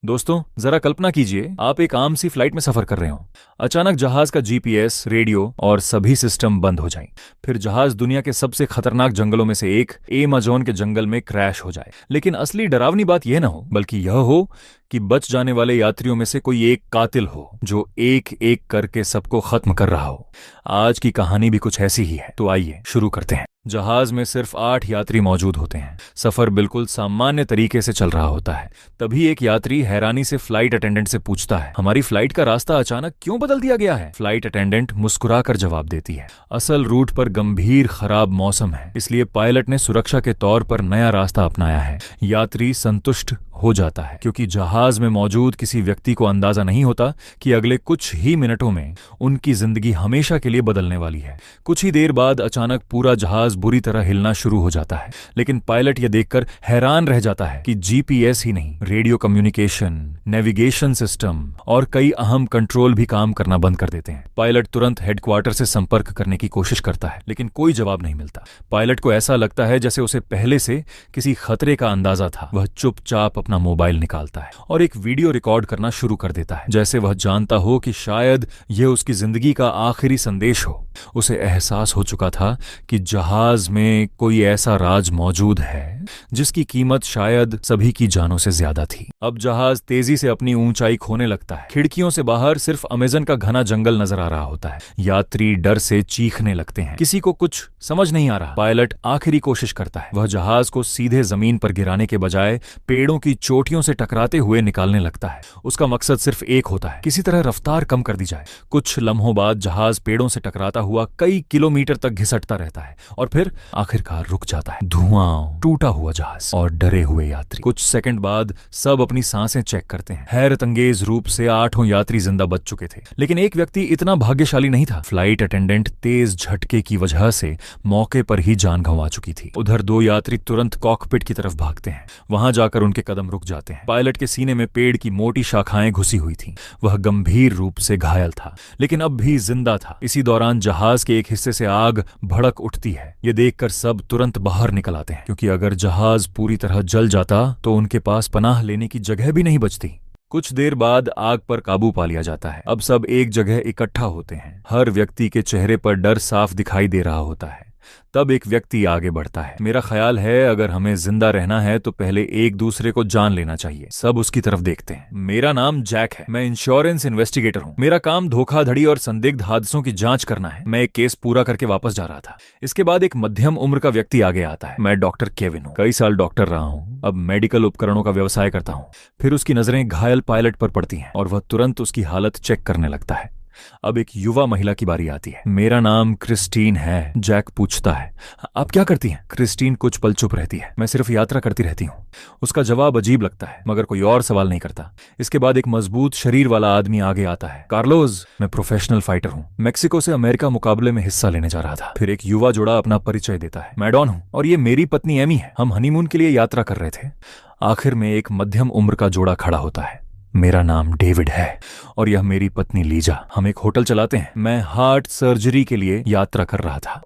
दोस्तों, जरा कल्पना कीजिए आप एक आम सी फ्लाइट में सफर कर रहे हो। अचानक जहाज का जीपीएस, रेडियो और सभी सिस्टम बंद हो जाएं। फिर जहाज दुनिया के सबसे खतरनाक जंगलों में से एक एमाजोन के जंगल में क्रैश हो जाए। लेकिन असली डरावनी बात यह ना हो, बल्कि यह हो कि बच जाने वाले यात्रियों में से कोई एक कातिल हो जो एक एक करके सबको खत्म कर रहा हो। आज की कहानी भी कुछ ऐसी ही है, तो आइए शुरू करते हैं। जहाज में सिर्फ 8 यात्री मौजूद होते हैं। सफर बिल्कुल सामान्य तरीके से चल रहा होता है। तभी एक यात्री हैरानी से फ्लाइट अटेंडेंट से पूछता है, हमारी फ्लाइट का रास्ता अचानक क्यों बदल दिया गया है? फ्लाइट अटेंडेंट मुस्कुराकर जवाब देती है, असल रूट पर गंभीर खराब मौसम है, इसलिए पायलट ने सुरक्षा के तौर पर नया रास्ता अपनाया है। यात्री संतुष्ट हो जाता है, क्योंकि जहाज में मौजूद किसी व्यक्ति को अंदाजा नहीं होता कि अगले कुछ ही मिनटों में उनकी जिंदगी हमेशा के लिए बदलने वाली है। कुछ ही देर बाद अचानक पूरा जहाज बुरी तरह हिलना शुरू हो जाता है। लेकिन पायलट यह देखकर हैरान रह जाता है कि जीपीएस ही नहीं, रेडियो कम्युनिकेशन, नेविगेशन सिस्टम और कई अहम कंट्रोल भी काम करना बंद कर देते हैं। पायलट तुरंत हेडक्वार्टर से संपर्क करने की कोशिश करता है, लेकिन कोई जवाब नहीं मिलता। पायलट को ऐसा लगता है जैसे उसे पहले से किसी खतरे का अंदाजा था। वह चुपचाप अपना मोबाइल निकालता है और एक वीडियो रिकॉर्ड करना शुरू कर देता है, जैसे वह जानता हो कि शायद यह उसकी जिंदगी का आखिरी संदेश हो। उसे एहसास हो चुका था कि जहाज में कोई ऐसा राज मौजूद है जिसकी कीमत शायद सभी की जानों से ज्यादा थी। अब जहाज तेजी से अपनी ऊंचाई खोने लगता है। खिड़कियों से बाहर सिर्फ अमेज़न का घना जंगल नजर आ रहा होता है। यात्री डर से चीखने लगते हैं। किसी को कुछ समझ नहीं आ रहा। पायलट आखिरी कोशिश करता है। वह जहाज को सीधे जमीन पर गिराने के बजाय पेड़ों की चोटियों से टकराते हुए निकालने लगता है। उसका मकसद सिर्फ एक होता है, किसी तरह रफ्तार कम कर दी जाए। कुछ लम्हों बाद जहाज पेड़ों से टकराता हुआ कई किलोमीटर तक घिसटता रहता है और फिर आखिरकार रुक जाता है। धुआं, टूटा हुआ जहाज और डरे हुए यात्री। कुछ सेकंड बाद सब अपनी सांसें चेक करते हैं। हैरत अंगेज रूप से 8 यात्री जिंदा बच चुके थे, लेकिन एक व्यक्ति इतना भाग्यशाली नहीं था। फ्लाइट अटेंडेंट तेज झटके की वजह से मौके पर ही जान गंवा चुकी थी। उधर 2 यात्री तुरंत कॉकपिट की तरफ भागते हैं। वहां जाकर उनके कदम रुक जाते हैं। पायलट के सीने में पेड़ की मोटी शाखाएं घुसी हुई थीं। वह गंभीर रूप से घायल था, लेकिन अब भी जिंदा था। इसी दौरान जहाज के एक हिस्से से आग भड़क उठती है। ये देखकर सब तुरंत बाहर निकल आते हैं, क्योंकि अगर जहाज पूरी तरह जल जाता तो उनके पास पनाह लेने की जगह भी नहीं बचती। कुछ देर बाद आग पर काबू पा लिया जाता है। अब सब एक जगह इकट्ठा होते हैं। हर व्यक्ति के चेहरे पर डर साफ दिखाई दे रहा होता है। तब एक व्यक्ति आगे बढ़ता है। मेरा ख्याल है अगर हमें जिंदा रहना है तो पहले एक दूसरे को जान लेना चाहिए। सब उसकी तरफ देखते हैं। मेरा नाम जैक है। मैं इंश्योरेंस इन्वेस्टिगेटर हूँ। मेरा काम धोखाधड़ी और संदिग्ध हादसों की जांच करना है। मैं एक केस पूरा करके वापस जा रहा था। इसके बाद एक मध्यम उम्र का व्यक्ति आगे आता है। मैं डॉक्टर केविन हूँ। कई साल डॉक्टर रहा हूँ। अब मेडिकल उपकरणों का व्यवसाय करता हूँ। फिर उसकी नजरें घायल पायलट पर पड़ती हैं और वह तुरंत उसकी हालत चेक करने लगता है। अब एक युवा महिला की बारी आती है। मेरा नाम क्रिस्टीन है। जैक पूछता है, आप क्या करती हैं? क्रिस्टीन कुछ पल चुप रहती है। मैं सिर्फ यात्रा करती रहती हूँ। उसका जवाब अजीब लगता है, मगर कोई और सवाल नहीं करता। इसके बाद एक मजबूत शरीर वाला आदमी आगे आता है। कार्लोस, मैं प्रोफेशनल फाइटर हूँ। मैक्सिको से अमेरिका मुकाबले में हिस्सा लेने जा रहा था। फिर एक युवा जोड़ा अपना परिचय देता है। मैं डॉन हूँ और ये मेरी पत्नी एमी है। हम हनीमून के लिए यात्रा कर रहे थे। आखिर में एक मध्यम उम्र का जोड़ा खड़ा होता है। मेरा नाम डेविड है और यह मेरी पत्नी लीजा। हम एक होटल चलाते हैं। मैं हार्ट सर्जरी के लिए यात्रा कर रहा था।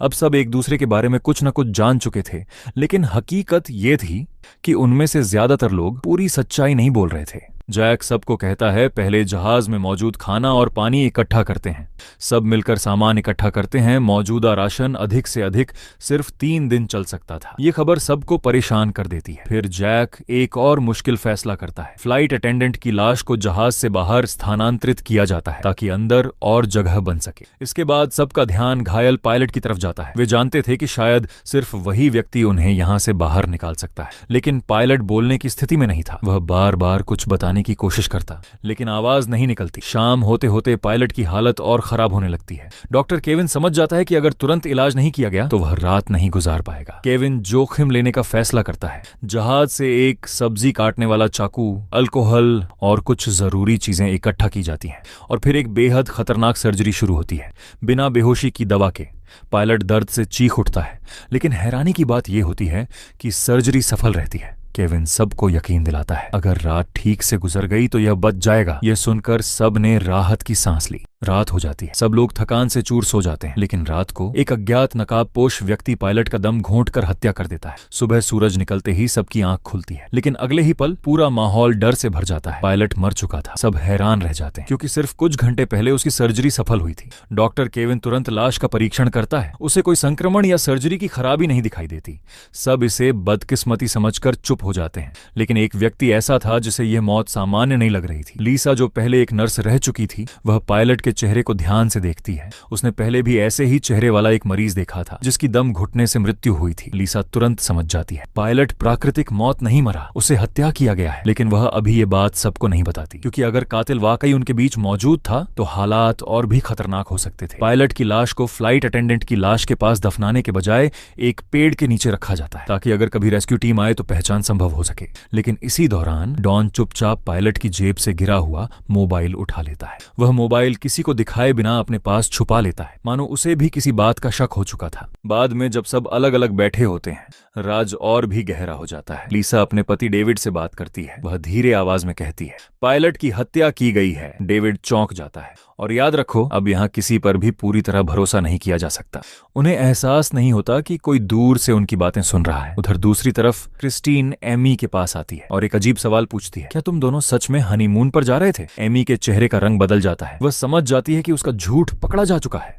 अब सब एक दूसरे के बारे में कुछ न कुछ जान चुके थे, लेकिन हकीकत ये थी कि उनमें से ज्यादातर लोग पूरी सच्चाई नहीं बोल रहे थे। जैक सबको कहता है, पहले जहाज में मौजूद खाना और पानी इकट्ठा करते हैं। सब मिलकर सामान इकट्ठा करते हैं। मौजूदा राशन अधिक से अधिक सिर्फ 3 दिन चल सकता था। ये खबर सबको परेशान कर देती है। फिर जैक एक और मुश्किल फैसला करता है। फ्लाइट अटेंडेंट की लाश को जहाज से बाहर स्थानांतरित किया जाता है ताकि अंदर और जगह बन सके। इसके बाद सबका ध्यान घायल पायलट की तरफ जाता है। वे जानते थे कि शायद सिर्फ वही व्यक्ति उन्हें यहां से बाहर निकाल सकता है, लेकिन पायलट बोलने की स्थिति में नहीं था। वह बार बार कुछ बताने की कोशिश करता, लेकिन आवाज नहीं निकलती। शाम होते होते पायलट की हालत और खराब होने लगती है। डॉक्टर केविन समझ जाता है कि अगर तुरंत इलाज नहीं किया गया तो वह रात नहीं गुजार पाएगा। केविन जोखिम लेने का फैसला करता है। जहाज से एक सब्जी काटने वाला चाकू, अल्कोहल और कुछ जरूरी चीजें इकट्ठा की जाती हैं और फिर एक बेहद खतरनाक सर्जरी शुरू होती है। बिना बेहोशी की दवा के पायलट दर्द से चीख उठता है, लेकिन हैरानी की बात यह होती है कि सर्जरी सफल रहती है। केविन सबको यकीन दिलाता है अगर रात ठीक से गुजर गई तो यह बच जाएगा। यह सुनकर सब ने राहत की सांस ली। रात हो जाती है, सब लोग थकान से चूर सो जाते हैं, लेकिन रात को एक अज्ञात नकाबपोश व्यक्ति पायलट का दम घोंट कर हत्या कर देता है। सुबह सूरज निकलते ही सबकी आंख खुलती है, लेकिन अगले ही पल पूरा माहौल डर से भर जाता है। पायलट मर चुका था। सब हैरान रह जाते हैं क्योंकि सिर्फ कुछ घंटे पहले उसकी सर्जरी सफल हुई थी। डॉक्टर केविन तुरंत लाश का परीक्षण करता है। उसे कोई संक्रमण या सर्जरी की खराबी नहीं दिखाई देती। सब इसे बदकिस्मती समझकर चुप हो जाते हैं, लेकिन एक व्यक्ति ऐसा था जिसे यह मौत सामान्य नहीं लग रही थी। लीसा, जो पहले एक नर्स रह चुकी थी, वह पायलट के चेहरे को ध्यान से देखती है। उसने पहले भी ऐसे ही चेहरे वाला एक मरीज देखा था जिसकी दम घुटने से मृत्यु हुई थी। लीसा तुरंत समझ जाती है पायलट प्राकृतिक मौत नहीं मरा, उसे हत्या किया गया है। लेकिन वह अभी ये बात सबको नहीं बताती, क्योंकि अगर कातिल वाकई उनके बीच मौजूद था तो हालात और भी खतरनाक हो सकते थे। पायलट की लाश को फ्लाइट अटेंडेंट की लाश के पास दफनाने के बजाय एक पेड़ के नीचे रखा जाता है, ताकि अगर कभी रेस्क्यू टीम आए तो पहचान संभव हो सके। लेकिन इसी दौरान डॉन चुपचाप पायलट की जेब से गिरा हुआ मोबाइल उठा लेता है। वह मोबाइल किसी को दिखाए बिना अपने पास छुपा लेता है, मानो उसे भी किसी बात का शक हो चुका था। बाद में जब सब अलग अलग बैठे होते हैं, राज और भी गहरा हो जाता है। लीसा अपने पति डेविड से बात करती है। वह धीरे आवाज में कहती है, पायलट की हत्या की गई है। डेविड चौंक जाता है। और याद रखो, अब यहाँ किसी पर भी पूरी तरह भरोसा नहीं किया जा सकता। उन्हें एहसास नहीं होता कि कोई दूर से उनकी बातें सुन रहा है। उधर दूसरी तरफ क्रिस्टीन एमी के पास आती है और एक अजीब सवाल पूछती है, क्या तुम दोनों सच में हनीमून पर जा रहे थे? एमी के चेहरे का रंग बदल जाता है। वह समझ जाती है कि उसका झूठ पकड़ा जा चुका है।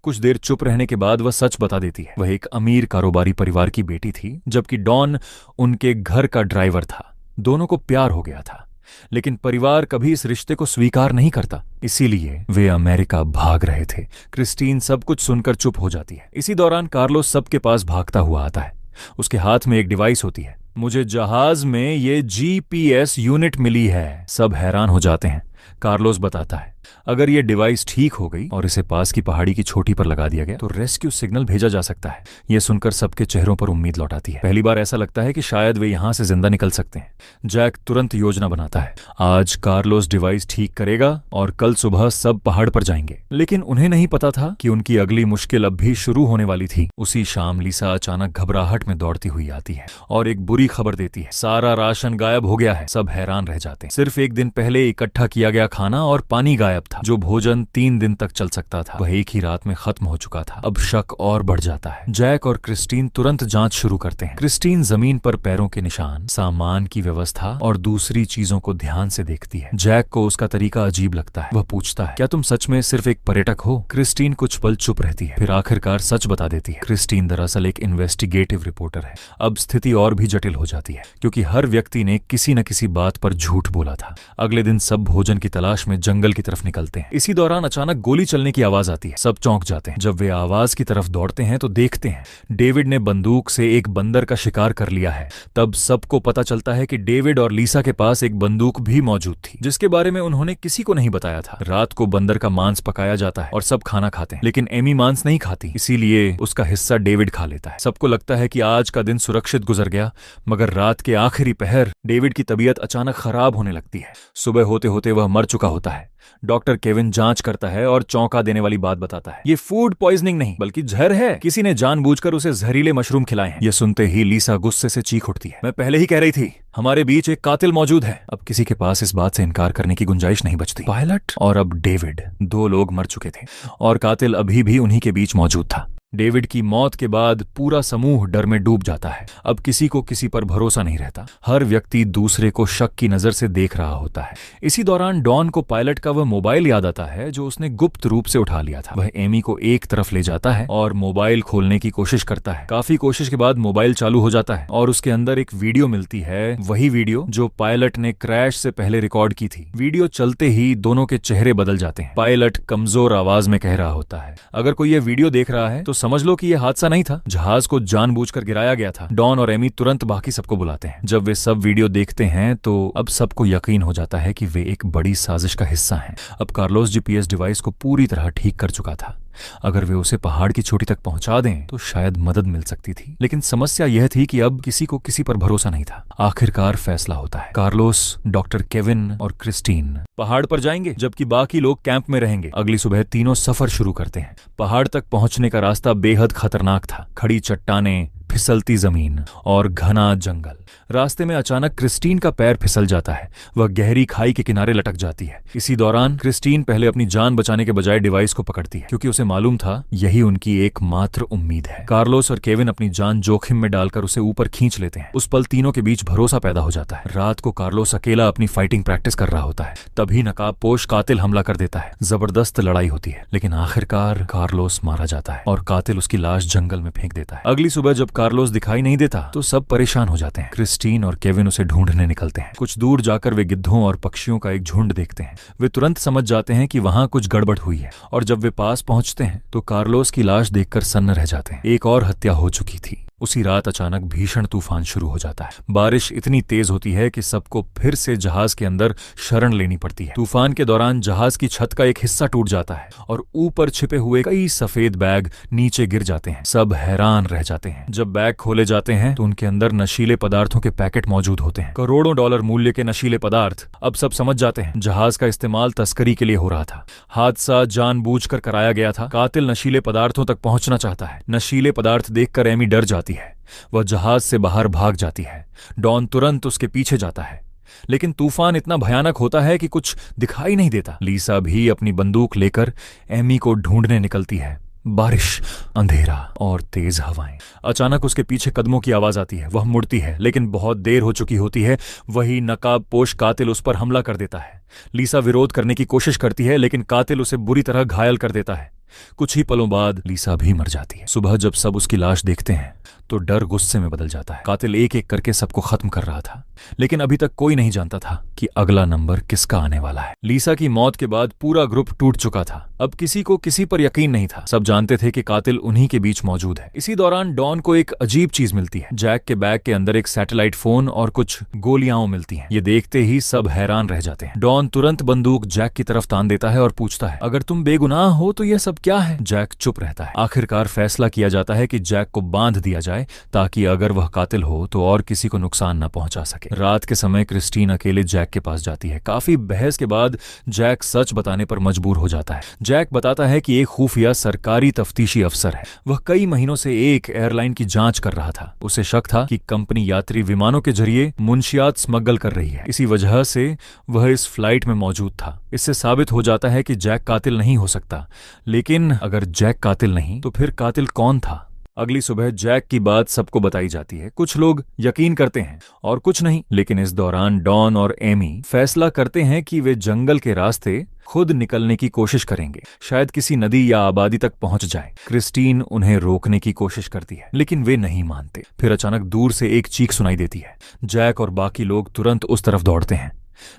कुछ देर चुप रहने के बाद वह सच बता देती है। वह एक अमीर कारोबारी परिवार की बेटी थी, जबकि डॉन उनके घर का ड्राइवर था। दोनों को प्यार हो गया था, लेकिन परिवार कभी इस रिश्ते को स्वीकार नहीं करता, इसीलिए वे अमेरिका भाग रहे थे। क्रिस्टीन सब कुछ सुनकर चुप हो जाती है। इसी दौरान कार्लोस सबके पास भागता हुआ आता है। उसके हाथ में एक डिवाइस होती है। मुझे जहाज में ये जीपीएस यूनिट मिली है। सब हैरान हो जाते हैं। कार्लोस बताता है, अगर ये डिवाइस ठीक हो गई और इसे पास की पहाड़ी की चोटी पर लगा दिया गया तो रेस्क्यू सिग्नल भेजा जा सकता है। यह सुनकर सबके चेहरों पर उम्मीद लौट आती है। पहली बार ऐसा लगता है कि शायद वे यहां से जिंदा निकल सकते हैं। जैक तुरंत योजना बनाता है। आज कार्लोस डिवाइस ठीक करेगा और कल सुबह सब पहाड़ पर जाएंगे। लेकिन उन्हें नहीं पता था कि उनकी अगली मुश्किल अब भी शुरू होने वाली थी। उसी शाम लीसा अचानक घबराहट में दौड़ती हुई आती है और एक बुरी खबर देती है, सारा राशन गायब हो गया है। सब हैरान रह जाते हैं। सिर्फ एक दिन पहले इकट्ठा किया गया खाना और पानी गायब था। जो भोजन 3 दिन तक चल सकता था, वह एक ही रात में खत्म हो चुका था। अब शक और बढ़ जाता है। जैक और क्रिस्टीन तुरंत जांच शुरू करते हैं। क्रिस्टीन जमीन पर पैरों के निशान, सामान की व्यवस्था और दूसरी चीजों को ध्यान से देखती है। जैक को उसका तरीका अजीब लगता है। वह पूछता है, क्या तुम सच में सिर्फ एक पर्यटक हो? क्रिस्टीन कुछ पल चुप रहती है, फिर आखिरकार सच बता देती है। क्रिस्टीन दरअसल एक इन्वेस्टिगेटिव रिपोर्टर है। अब स्थिति और भी जटिल हो जाती है, क्योंकि हर व्यक्ति ने किसी न किसी बात पर झूठ बोला था। अगले दिन सब भोजन की तलाश में जंगल की तरफ निकलते हैं। इसी दौरान अचानक गोली चलने की आवाज आती है। सब चौंक जाते हैं। जब वे आवाज की तरफ दौड़ते हैं तो देखते हैं डेविड ने बंदूक से एक बंदर का शिकार कर लिया है। तब सबको पता चलता है कि डेविड और लीसा के पास एक बंदूक भी मौजूद थी, जिसके बारे में उन्होंने किसी को नहीं बताया था। रात को बंदर का मांस पकाया जाता है और सब खाना खाते हैं, लेकिन एमी मांस नहीं खाती, इसीलिए उसका हिस्सा डेविड खा लेता है। सबको लगता है कि आज का दिन सुरक्षित गुजर गया, मगर रात के आखिरी पहर डेविड की तबीयत अचानक खराब होने लगती है। सुबह होते होते वह मर चुका होता है। डॉक्टर केविन जांच करता है और चौंका देने वाली बात बताता है, ये फूड पॉइजनिंग नहीं बल्कि जहर है। किसी ने जानबूझकर उसे जहरीले मशरूम खिलाए हैं। यह सुनते ही लीसा गुस्से से चीख उठती है, मैं पहले ही कह रही थी, हमारे बीच एक कातिल मौजूद है। अब किसी के पास इस बात से इनकार करने की गुंजाइश नहीं बचती। पायलट और अब डेविड, 2 लोग मर चुके थे और कातिल अभी भी उन्हीं के बीच मौजूद था। डेविड की मौत के बाद पूरा समूह डर में डूब जाता है। अब किसी को किसी पर भरोसा नहीं रहता। हर व्यक्ति दूसरे को शक की नजर से देख रहा होता है। इसी दौरान डॉन को पायलट का वह मोबाइल याद आता है जो उसने गुप्त रूप से उठा लिया था। वह एमी को एक तरफ ले जाता है और मोबाइल खोलने की कोशिश करता है। काफी कोशिश के बाद मोबाइल चालू हो जाता है और उसके अंदर एक वीडियो मिलती है, वही वीडियो जो पायलट ने क्रैश से पहले रिकॉर्ड की थी। वीडियो चलते ही दोनों के चेहरे बदल जाते हैं। पायलट कमजोर आवाज में कह रहा होता है, अगर कोई यह वीडियो देख रहा है तो समझ लो कि यह हादसा नहीं था, जहाज को जानबूझकर गिराया गया था। डॉन और एमी तुरंत बाकी सबको बुलाते हैं। जब वे सब वीडियो देखते हैं तो अब सबको यकीन हो जाता है कि वे एक बड़ी साजिश का हिस्सा हैं। अब कार्लोस जीपीएस डिवाइस को पूरी तरह ठीक कर चुका था। अगर वे उसे पहाड़ की चोटी तक पहुंचा दें तो शायद मदद मिल सकती थी, लेकिन समस्या यह थी कि अब किसी को किसी पर भरोसा नहीं था। आखिरकार फैसला होता है। कार्लोस, डॉक्टर केविन और क्रिस्टीन पहाड़ पर जाएंगे, जबकि बाकी लोग कैंप में रहेंगे। अगली सुबह तीनों सफर शुरू करते हैं। पहाड़ तक पहुंचने का रास्ता बेहद खतरनाक था। खड़ी चट्टानें, फिसलती जमीन और घना जंगल। रास्ते में अचानक क्रिस्टीन का पैर फिसल जाता है। वह गहरी खाई के किनारे लटक जाती है। इसी दौरान क्रिस्टीन पहले अपनी जान बचाने के बजाय डिवाइस को पकड़ती है, क्योंकि उसे मालूम था यही उनकी एकमात्र उम्मीद है। कार्लोस और केविन अपनी जान जोखिम में डालकर उसे ऊपर खींच लेते हैं। उस पल तीनों के बीच भरोसा पैदा हो जाता है। रात को कार्लोस अकेला अपनी फाइटिंग प्रैक्टिस कर रहा होता है, तभी नकाबपोश कातिल हमला कर देता है। जबरदस्त लड़ाई होती है, लेकिन आखिरकार कार्लोस मारा जाता है और कातिल उसकी लाश जंगल में फेंक देता है। अगली सुबह जब कार्लोस दिखाई नहीं देता तो सब परेशान हो जाते हैं। क्रिस्टीन और केविन उसे ढूंढने निकलते हैं। कुछ दूर जाकर वे गिद्धों और पक्षियों का एक झुंड देखते हैं। वे तुरंत समझ जाते हैं कि वहां कुछ गड़बड़ हुई है, और जब वे पास पहुंचते हैं तो कार्लोस की लाश देखकर सन्न रह जाते हैं। एक और हत्या हो चुकी थी। उसी रात अचानक भीषण तूफान शुरू हो जाता है। बारिश इतनी तेज होती है कि सबको फिर से जहाज के अंदर शरण लेनी पड़ती है। तूफान के दौरान जहाज की छत का एक हिस्सा टूट जाता है और ऊपर छिपे हुए कई सफेद बैग नीचे गिर जाते हैं। सब हैरान रह जाते हैं। जब बैग खोले जाते हैं तो उनके अंदर नशीले पदार्थों के पैकेट मौजूद होते हैं। करोड़ों डॉलर मूल्य के नशीले पदार्थ। अब सब समझ जाते हैं जहाज का इस्तेमाल तस्करी के लिए हो रहा था। हादसा जानबूझकर कराया गया था। कातिल नशीले पदार्थों तक पहुंचना चाहता है। नशीले पदार्थ देखकर एमी डर जाती है। वह जहाज से बाहर भाग जाती है। डॉन तुरंत उसके पीछे जाता है, लेकिन तूफान इतना भयानक होता है कि कुछ दिखाई नहीं देता। लीसा भी अपनी बंदूक लेकर एमी को ढूंढने निकलती है। बारिश, अंधेरा और तेज हवाएं। अचानक उसके पीछे कदमों की आवाज आती है। वह मुड़ती है, लेकिन बहुत देर हो चुकी होती है। वही नकाबपोश कातिल उस पर हमला कर देता है। लीसा विरोध करने की कोशिश करती है, लेकिन कातिल उसे बुरी तरह घायल कर देता है। कुछ ही पलों बाद लीसा भी मर जाती है। सुबह जब सब उसकी लाश देखते हैं तो डर गुस्से में बदल जाता है। कातिल एक एक करके सबको खत्म कर रहा था, लेकिन अभी तक कोई नहीं जानता था कि अगला नंबर किसका आने वाला है। लीसा की मौत के बाद पूरा ग्रुप टूट चुका था। अब किसी को किसी पर यकीन नहीं था। सब जानते थे कि कातिल उन्हीं के बीच मौजूद है। इसी दौरान डॉन को एक अजीब चीज मिलती है। जैक के बैग के अंदर एक सैटेलाइट फोन और कुछ गोलियां मिलती हैं। ये देखते ही सब हैरान रह जाते हैं। डॉन तुरंत बंदूक जैक की तरफ तान देता है और पूछता है, अगर तुम बेगुनाह हो तो यह सब क्या है? जैक चुप रहता है। आखिरकार फैसला किया जाता है कि जैक को बांध दिया जाए, ताकि अगर वह कातिल हो तो और किसी को नुकसान न पहुंचा सके। रात के समय क्रिस्टीन अकेले जैक के पास जाती है। काफी बहस के बाद जैक सच बताने पर मजबूर हो जाता है। जैक बताता है कि एक खुफिया सरकारी तफ्तीशी अफसर है। वह कई महीनों से एक एयरलाइन की जांच कर रहा था। उसे शक था कि कंपनी यात्री विमानों के जरिए मुंशियात स्मगल कर रही है। इसी वजह से वह इस फ्लाइट में मौजूद था। इससे साबित हो जाता है कि जैक कातिल नहीं हो सकता। लेकिन अगर जैक कातिल नहीं तो फिर कातिल कौन था? अगली सुबह जैक की बात सबको बताई जाती है। कुछ लोग यकीन करते हैं और कुछ नहीं। लेकिन इस दौरान डॉन और एमी फैसला करते हैं कि वे जंगल के रास्ते खुद निकलने की कोशिश करेंगे। शायद किसी नदी या आबादी तक पहुंच जाए। क्रिस्टीन उन्हें रोकने की कोशिश करती है, लेकिन वे नहीं मानते। फिर अचानक दूर से एक चीख सुनाई देती है। जैक और बाकी लोग तुरंत उस तरफ दौड़ते हैं,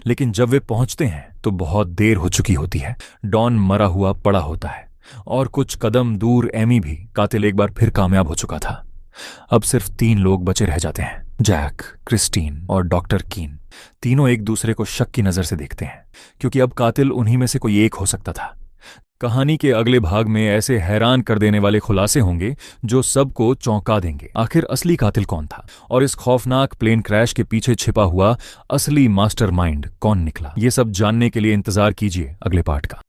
लेकिन जब वे पहुंचते हैं तो बहुत देर हो चुकी होती है। डॉन मरा हुआ पड़ा होता है और कुछ कदम दूर एमी भी। कातिल एक बार फिर कामयाब हो चुका था। अब सिर्फ 3 लोग बचे रह जाते हैं, जैक, क्रिस्टीन और डॉक्टर कीन। तीनों एक दूसरे को शक की नजर से देखते हैं, क्योंकि अब कातिल उन्हीं में से कोई एक हो सकता था। कहानी के अगले भाग में ऐसे हैरान कर देने वाले खुलासे होंगे जो सबको चौंका देंगे। आखिर असली कातिल कौन था और इस खौफनाक प्लेन क्रैश के पीछे छिपा हुआ असली मास्टरमाइंड कौन निकला? ये सब जानने के लिए इंतजार कीजिए अगले पार्ट का।